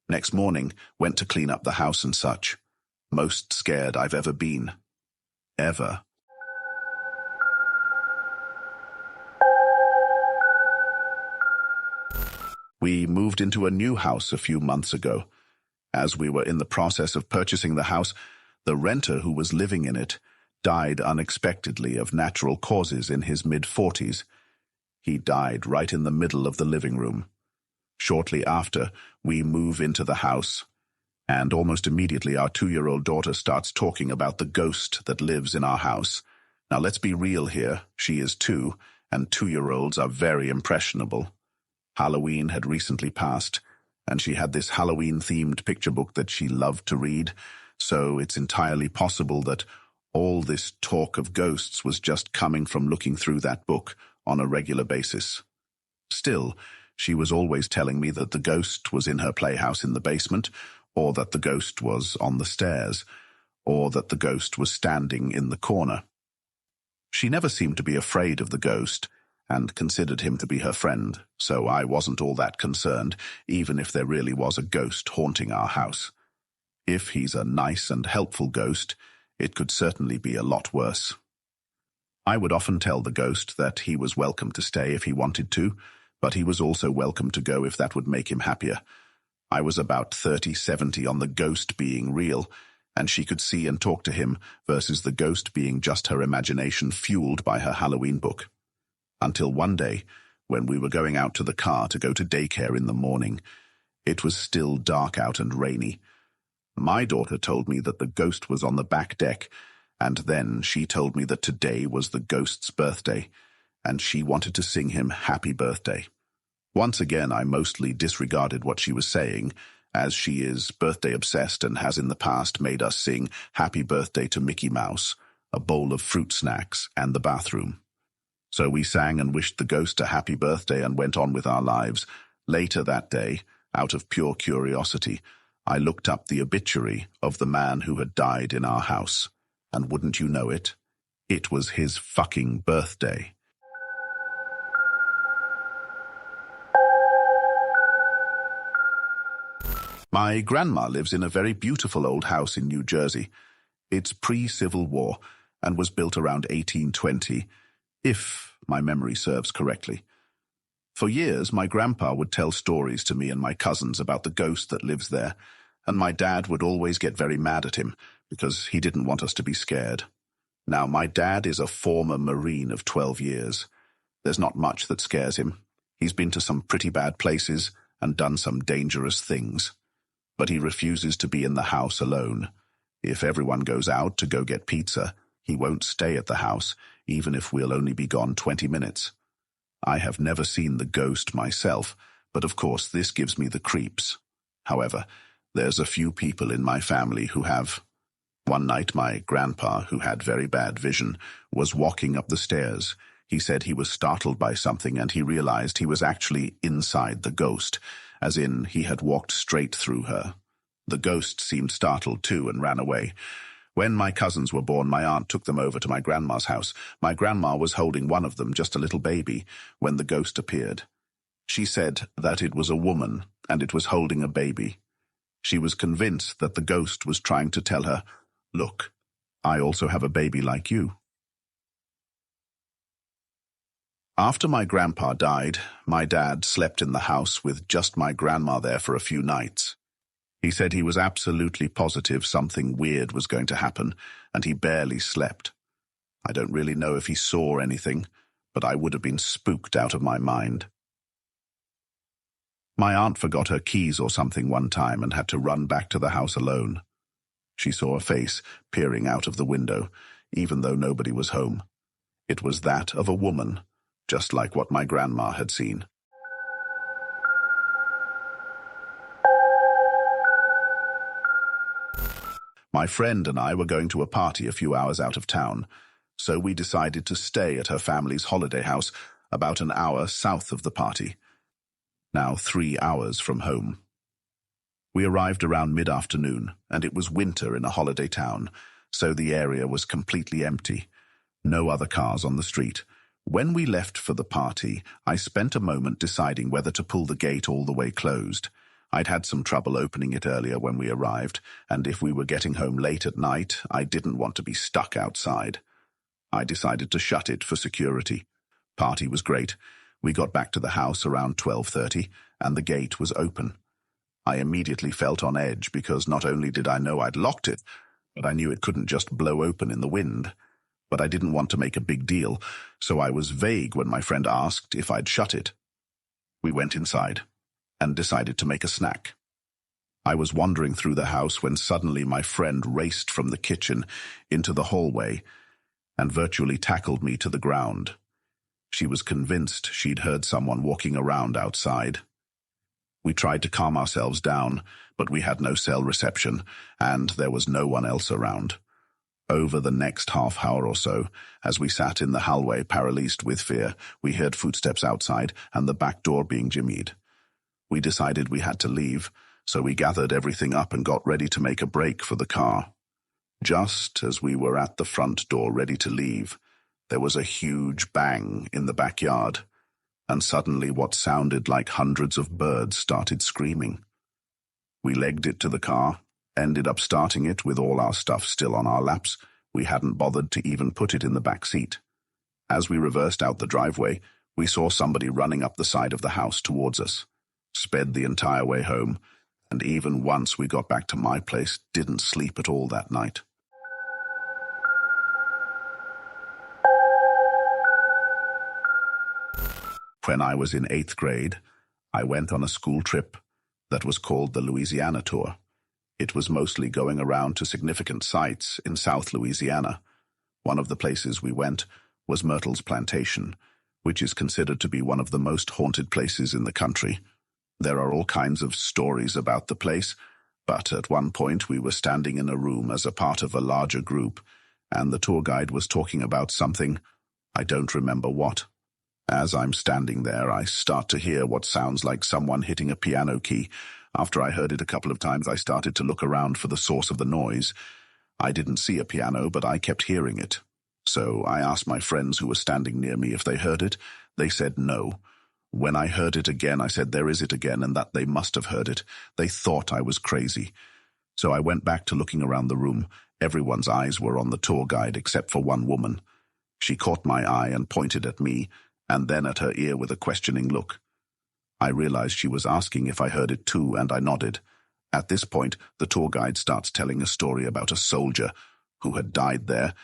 Next morning, went to clean up the house and such. Most scared I've ever been. Ever. We moved into a new house a few months ago. As we were in the process of purchasing the house, the renter who was living in it died unexpectedly of natural causes in his mid-40s. He died right in the middle of the living room. Shortly after, we move into the house, and almost immediately our 2-year-old daughter starts talking about the ghost that lives in our house. Now let's be real here, she is 2, and 2-year-olds are very impressionable. Halloween had recently passed, and she had this Halloween-themed picture book that she loved to read, so it's entirely possible that all this talk of ghosts was just coming from looking through that book on a regular basis. Still, she was always telling me that the ghost was in her playhouse in the basement, or that the ghost was on the stairs, or that the ghost was standing in the corner. She never seemed to be afraid of the ghost, and considered him to be her friend, so I wasn't all that concerned, even if there really was a ghost haunting our house. If he's a nice and helpful ghost, it could certainly be a lot worse. I would often tell the ghost that he was welcome to stay if he wanted to, but he was also welcome to go if that would make him happier. I was about 30-70 on the ghost being real, and she could see and talk to him versus the ghost being just her imagination fueled by her Halloween book. Until one day, when we were going out to the car to go to daycare in the morning, it was still dark out and rainy. My daughter told me that the ghost was on the back deck, and then she told me that today was the ghost's birthday, and she wanted to sing him happy birthday. Once again, I mostly disregarded what she was saying, as she is birthday obsessed and has in the past made us sing happy birthday to Mickey Mouse, a bowl of fruit snacks, and the bathroom. So we sang and wished the ghost a happy birthday and went on with our lives. Later that day, out of pure curiosity, I looked up the obituary of the man who had died in our house. And wouldn't you know it, it was his fucking birthday. My grandma lives in a very beautiful old house in New Jersey. It's pre-Civil War and was built around 1820, if my memory serves correctly. For years, my grandpa would tell stories to me and my cousins about the ghost that lives there, and my dad would always get very mad at him because he didn't want us to be scared. Now, my dad is a former Marine of 12 years. There's not much that scares him. He's been to some pretty bad places and done some dangerous things. But he refuses to be in the house alone. If everyone goes out to go get pizza, he won't stay at the house, even if we'll only be gone 20 minutes. I have never seen the ghost myself, but of course this gives me the creeps. However, there's a few people in my family who have. One night my grandpa, who had very bad vision, was walking up the stairs. He said he was startled by something and he realized he was actually inside the ghost, as in he had walked straight through her. The ghost seemed startled too and ran away. When my cousins were born, my aunt took them over to my grandma's house. My grandma was holding one of them, just a little baby, when the ghost appeared. She said that it was a woman and it was holding a baby. She was convinced that the ghost was trying to tell her, "Look, I also have a baby like you. After my grandpa died, my dad slept in the house with just my grandma there for a few nights. He said he was absolutely positive something weird was going to happen, and he barely slept. I don't really know if he saw anything, but I would have been spooked out of my mind. My aunt forgot her keys or something one time and had to run back to the house alone. She saw a face peering out of the window, even though nobody was home. It was that of a woman, just like what my grandma had seen. My friend and I were going to a party a few hours out of town, so we decided to stay at her family's holiday house about an hour south of the party, now 3 hours from home. We arrived around mid-afternoon, and it was winter in a holiday town, so the area was completely empty. No other cars on the street. When we left for the party, I spent a moment deciding whether to pull the gate all the way closed. I'd had some trouble opening it earlier when we arrived, and if we were getting home late at night, I didn't want to be stuck outside. I decided to shut it for security. Party was great. We got back to the house around 12:30, and the gate was open. I immediately felt on edge because not only did I know I'd locked it, but I knew it couldn't just blow open in the wind. But I didn't want to make a big deal, so I was vague when my friend asked if I'd shut it. We went inside and decided to make a snack. I was wandering through the house when suddenly my friend raced from the kitchen into the hallway and virtually tackled me to the ground. She was convinced she'd heard someone walking around outside. We tried to calm ourselves down, but we had no cell reception, and there was no one else around. Over the next half hour or so, as we sat in the hallway paralysed with fear, we heard footsteps outside and the back door being jimmied. We decided we had to leave, so we gathered everything up and got ready to make a break for the car. Just as we were at the front door ready to leave, there was a huge bang in the backyard, and suddenly what sounded like hundreds of birds started screaming. We legged it to the car, ended up starting it with all our stuff still on our laps. We hadn't bothered to even put it in the back seat. As we reversed out the driveway, we saw somebody running up the side of the house towards us, sped the entire way home, and even once we got back to my place, didn't sleep at all that night. When I was in 8th grade, I went on a school trip that was called the Louisiana Tour. It was mostly going around to significant sites in South Louisiana. One of the places we went was Myrtle's Plantation, which is considered to be one of the most haunted places in the country. There are all kinds of stories about the place, but at one point we were standing in a room as a part of a larger group, and the tour guide was talking about something. I don't remember what. As I'm standing there, I start to hear what sounds like someone hitting a piano key. After I heard it a couple of times, I started to look around for the source of the noise. I didn't see a piano, but I kept hearing it. So I asked my friends who were standing near me if they heard it. They said no. When I heard it again, I said there is it again, and that they must have heard it. They thought I was crazy. So I went back to looking around the room. Everyone's eyes were on the tour guide except for one woman. She caught my eye and pointed at me, and then at her ear with a questioning look. I realized she was asking if I heard it too, and I nodded. At this point, the tour guide starts telling a story about a soldier who had died there,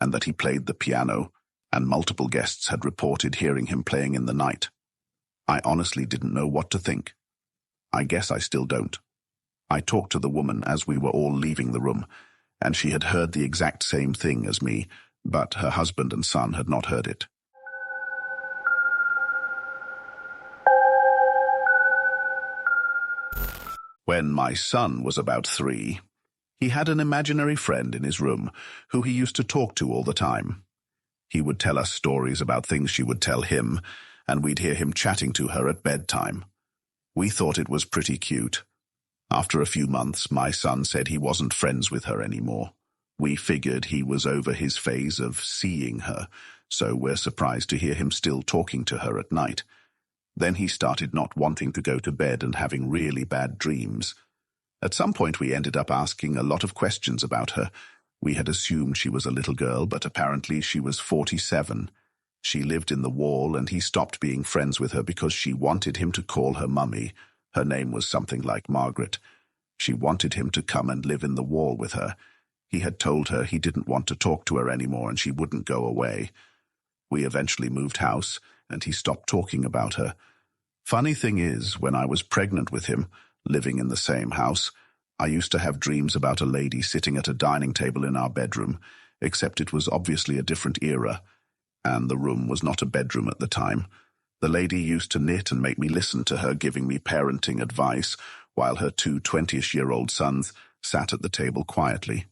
and that he played the piano, and multiple guests had reported hearing him playing in the night. I honestly didn't know what to think. I guess I still don't. I talked to the woman as we were all leaving the room, and she had heard the exact same thing as me, but her husband and son had not heard it. When my son was about 3, he had an imaginary friend in his room who he used to talk to all the time. He would tell us stories about things she would tell him, and we'd hear him chatting to her at bedtime. We thought it was pretty cute. After a few months, my son said he wasn't friends with her anymore. We figured he was over his phase of seeing her, so we're surprised to hear him still talking to her at night. Then he started not wanting to go to bed and having really bad dreams. At some point we ended up asking a lot of questions about her, We had assumed she was a little girl, but apparently she was 47. She lived in the wall, and he stopped being friends with her because she wanted him to call her mummy. Her name was something like Margaret. She wanted him to come and live in the wall with her. He had told her he didn't want to talk to her anymore and she wouldn't go away. We eventually moved house, and he stopped talking about her. Funny thing is, when I was pregnant with him, living in the same house, I used to have dreams about a lady sitting at a dining table in our bedroom, except it was obviously a different era, and the room was not a bedroom at the time. The lady used to knit and make me listen to her giving me parenting advice, while her two 20-ish-year-old sons sat at the table quietly.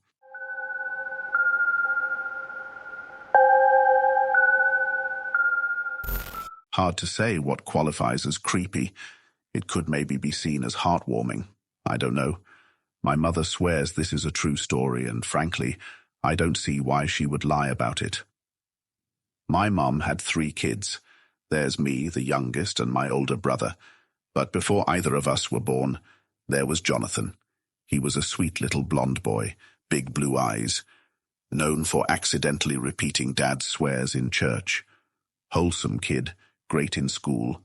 Hard to say what qualifies as creepy. It could maybe be seen as heartwarming. I don't know. My mother swears this is a true story, and frankly, I don't see why she would lie about it. My mum had 3 kids. There's me, the youngest, and my older brother. But before either of us were born, there was Jonathan. He was a sweet little blonde boy, big blue eyes, known for accidentally repeating Dad's swears in church. Wholesome kid, great in school,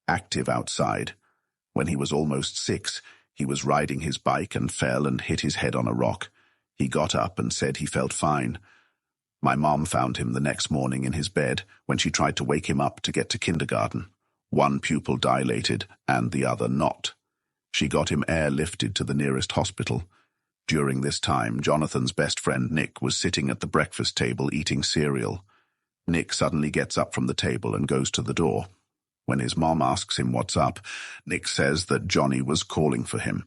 active outside. When he was almost 6, he was riding his bike and fell and hit his head on a rock. He got up and said he felt fine. My mom found him the next morning in his bed when she tried to wake him up to get to kindergarten. One pupil dilated and the other not. She got him airlifted to the nearest hospital. During this time, Jonathan's best friend Nick was sitting at the breakfast table eating cereal. Nick suddenly gets up from the table and goes to the door. When his mom asks him what's up, Nick says that Johnny was calling for him.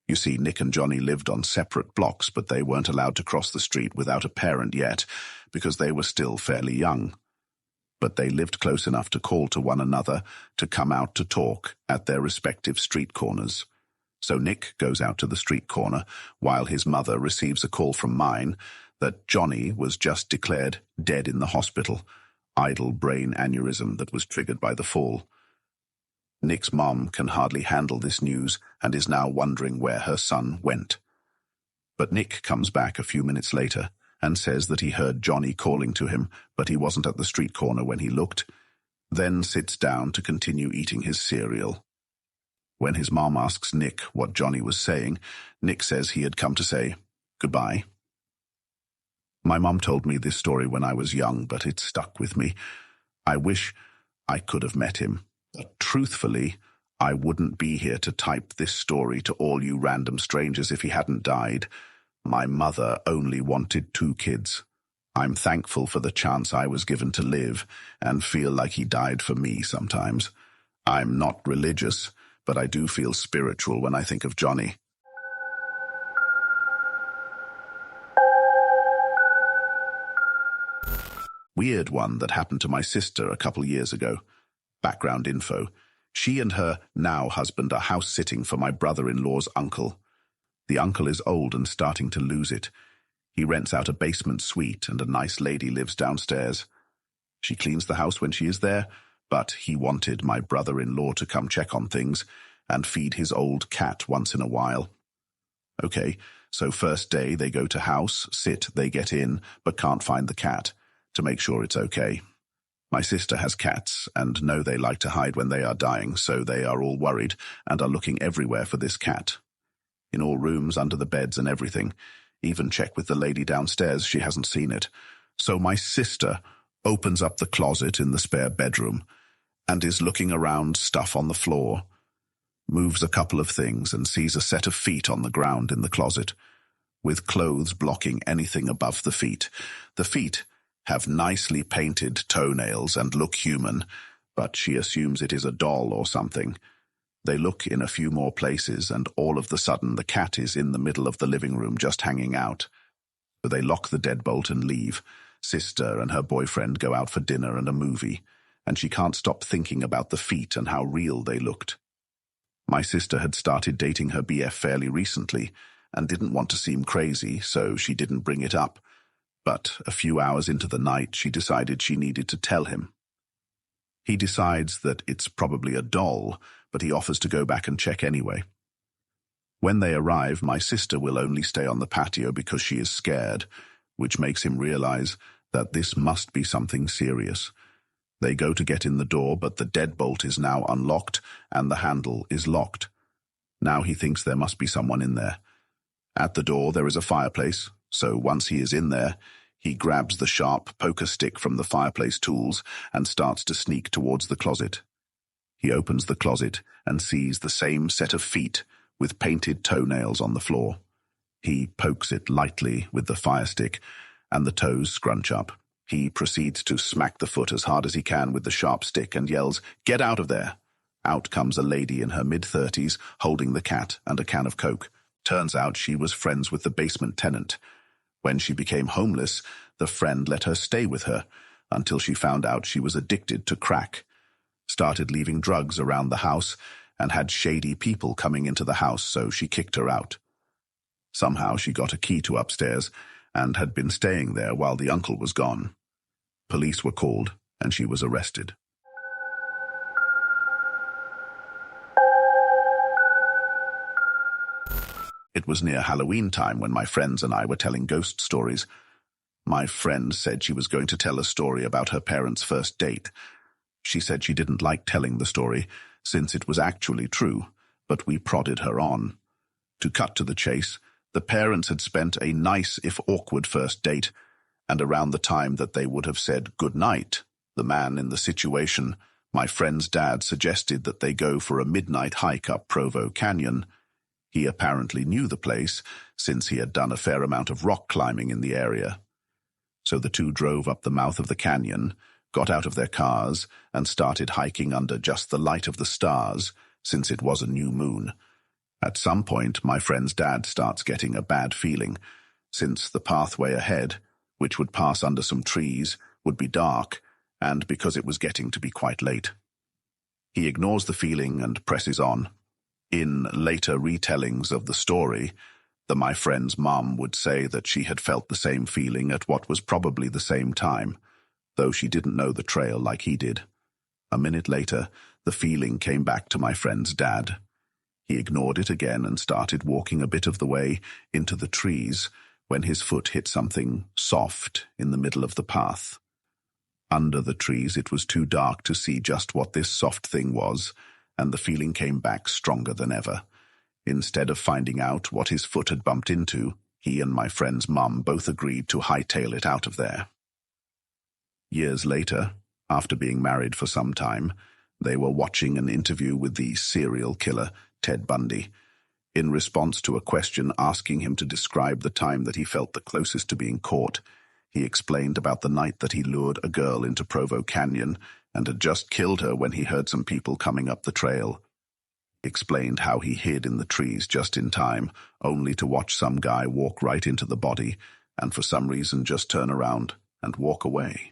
You see, Nick and Johnny lived on separate blocks, but they weren't allowed to cross the street without a parent yet, because they were still fairly young. But they lived close enough to call to one another to come out to talk at their respective street corners. So Nick goes out to the street corner, while his mother receives a call from mine that Johnny was just declared dead in the hospital, idle brain aneurysm that was triggered by the fall. Nick's mom can hardly handle this news and is now wondering where her son went. But Nick comes back a few minutes later and says that he heard Johnny calling to him, but he wasn't at the street corner when he looked, then sits down to continue eating his cereal. When his mom asks Nick what Johnny was saying, Nick says he had come to say goodbye. My mom told me this story when I was young, but it stuck with me. I wish I could have met him. But truthfully, I wouldn't be here to type this story to all you random strangers if he hadn't died. My mother only wanted 2 kids. I'm thankful for the chance I was given to live and feel like he died for me sometimes. I'm not religious, but I do feel spiritual when I think of Johnny. Weird one that happened to my sister a couple years ago. Background info. She and her now husband are house-sitting for my brother-in-law's uncle. The uncle is old and starting to lose it. He rents out a basement suite and a nice lady lives downstairs. She cleans the house when she is there, but he wanted my brother-in-law to come check on things and feed his old cat once in a while. Okay, so first day they go to house, they get in, but can't find the cat to make sure it's okay. My sister has cats and know they like to hide when they are dying, so they are all worried and are looking everywhere for this cat. In all rooms, under the beds and everything. Even check with the lady downstairs, she hasn't seen it. So my sister opens up the closet in the spare bedroom and is looking around stuff on the floor, moves a couple of things and sees a set of feet on the ground in the closet, with clothes blocking anything above the feet. The feet have nicely painted toenails and look human, but she assumes it is a doll or something. They look in a few more places, and all of the sudden the cat is in the middle of the living room just hanging out. So they lock the deadbolt and leave. Sister and her boyfriend go out for dinner and a movie, and she can't stop thinking about the feet and how real they looked. My sister had started dating her BF fairly recently and didn't want to seem crazy, so she didn't bring it up. But a few hours into the night, she decided she needed to tell him. He decides that it's probably a doll, but he offers to go back and check anyway. When they arrive, my sister will only stay on the patio because she is scared, which makes him realize that this must be something serious. They go to get in the door, but the deadbolt is now unlocked and the handle is locked. Now he thinks there must be someone in there. At the door there is a fireplace, so once he is in there, he grabs the sharp poker stick from the fireplace tools and starts to sneak towards the closet. He opens the closet and sees the same set of feet with painted toenails on the floor. He pokes it lightly with the fire stick and the toes scrunch up. He proceeds to smack the foot as hard as he can with the sharp stick and yells, "Get out of there!" Out comes a lady in her mid-30s holding the cat and a can of Coke. Turns out she was friends with the basement tenant. When she became homeless, the friend let her stay with her until she found out she was addicted to crack, started leaving drugs around the house, and had shady people coming into the house, so she kicked her out. Somehow she got a key to upstairs and had been staying there while the uncle was gone. Police were called and she was arrested. It was near Halloween time when my friends and I were telling ghost stories. My friend said she was going to tell a story about her parents' first date. She said she didn't like telling the story, since it was actually true, but we prodded her on. To cut to the chase, the parents had spent a nice, if awkward, first date, and around the time that they would have said goodnight, the man in the situation, my friend's dad, suggested that they go for a midnight hike up Provo Canyon. He apparently knew the place, since he had done a fair amount of rock climbing in the area. So the two drove up the mouth of the canyon, got out of their cars, and started hiking under just the light of the stars, since it was a new moon. At some point, my friend's dad starts getting a bad feeling, since the pathway ahead, which would pass under some trees, would be dark, and because it was getting to be quite late. He ignores the feeling and presses on. In later retellings of the story, my friend's mum would say that she had felt the same feeling at what was probably the same time, though she didn't know the trail like he did. A minute later, the feeling came back to my friend's dad. He ignored it again and started walking a bit of the way into the trees when his foot hit something soft in the middle of the path. Under the trees, it was too dark to see just what this soft thing was, and the feeling came back stronger than ever. Instead of finding out what his foot had bumped into, he and my friend's mum both agreed to hightail it out of there. Years later, after being married for some time, they were watching an interview with the serial killer, Ted Bundy. In response to a question asking him to describe the time that he felt the closest to being caught, he explained about the night that he lured a girl into Provo Canyon and had just killed her when he heard some people coming up the trail. He explained how he hid in the trees just in time, only to watch some guy walk right into the body and for some reason just turn around and walk away.